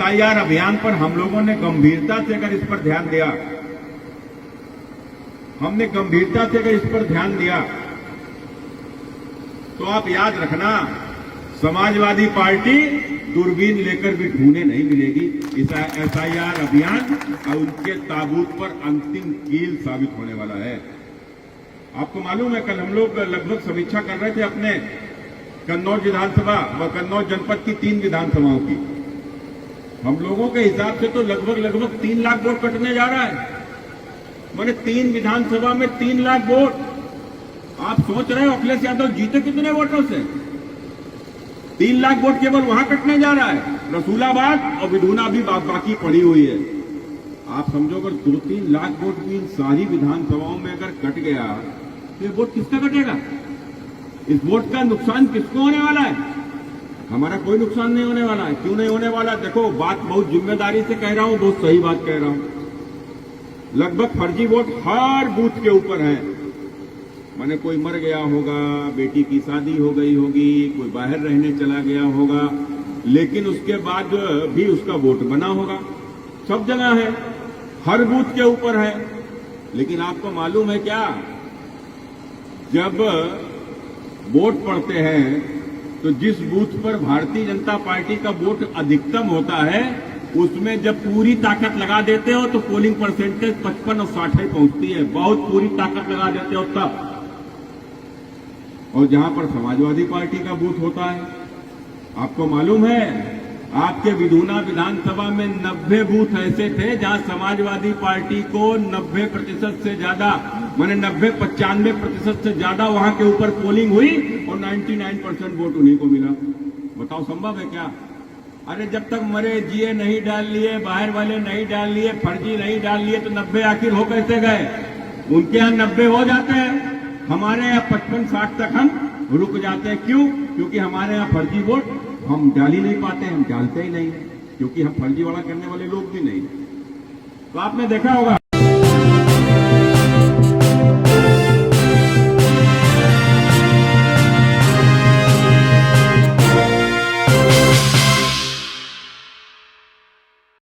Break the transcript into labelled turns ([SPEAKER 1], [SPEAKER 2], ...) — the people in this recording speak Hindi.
[SPEAKER 1] एसआईआर अभियान पर हम लोगों ने गंभीरता से अगर इस पर ध्यान दिया, हमने गंभीरता से अगर इस पर ध्यान दिया, तो आप याद रखना, समाजवादी पार्टी दूरबीन लेकर भी ढूंढे नहीं मिलेगी। इस एसआईआर अभियान और उनके ताबूत पर अंतिम कील साबित होने वाला है। आपको मालूम है, कल हम लोग लगभग समीक्षा कर रहे थे अपने कन्नौज विधानसभा व कन्नौज जनपद की 3 विधानसभाओं की। हम लोगों के हिसाब से तो लगभग 3 लाख वोट कटने जा रहा है। मैंने 3 विधानसभा में 3 लाख वोट। आप सोच रहे हो अखिलेश यादव जीते कितने वोटों से? 3 लाख वोट केवल वहां कटने जा रहा है। रसूलाबाद और विधुना भी बाकी पड़ी हुई है। आप समझो, अगर 2-3 लाख वोट भी इन सारी विधानसभाओं में अगर कट गया तो ये वोट किसका कटेगा? इस वोट का नुकसान किसको होने वाला है? हमारा कोई नुकसान नहीं होने वाला है। क्यों नहीं होने वाला? देखो, बात बहुत जिम्मेदारी से कह रहा हूं, बहुत सही बात कह रहा हूं। लगभग फर्जी वोट हर बूथ के ऊपर है। माने कोई मर गया होगा, बेटी की शादी हो गई होगी, कोई बाहर रहने चला गया होगा, लेकिन उसके बाद भी उसका वोट बना होगा। सब जगह है, हर बूथ के ऊपर है। लेकिन आपको मालूम है क्या, जब वोट पड़ते हैं तो जिस बूथ पर भारतीय जनता पार्टी का वोट अधिकतम होता है, उसमें जब पूरी ताकत लगा देते हो तो पोलिंग परसेंटेज 55 और 60 पहुंचती है। बहुत पूरी ताकत लगा देते हो तब। और जहां पर समाजवादी पार्टी का बूथ होता है, आपको मालूम है, आपके विधुना विधानसभा में 90 बूथ ऐसे थे जहां समाजवादी पार्टी को 90% से ज्यादा, माने 95% से ज्यादा वहां के ऊपर पोलिंग हुई और 99% वोट उन्हीं को मिला। बताओ, संभव है क्या? अरे जब तक मरे जिए नहीं डाल लिए, बाहर वाले नहीं डाल लिए, फर्जी नहीं डाल लिए, तो 90 आखिर हो कैसे गए? उनके यहां 90 हो जाते हैं, हमारे यहां 55-60 तक हम रुक जाते हैं। क्यों? क्योंकि हमारे यहां फर्जी वोट हम डाल ही नहीं पाते, हम डालते ही नहीं, क्योंकि हम फर्जी वाला करने वाले लोग भी नहीं। तो आपने देखा होगा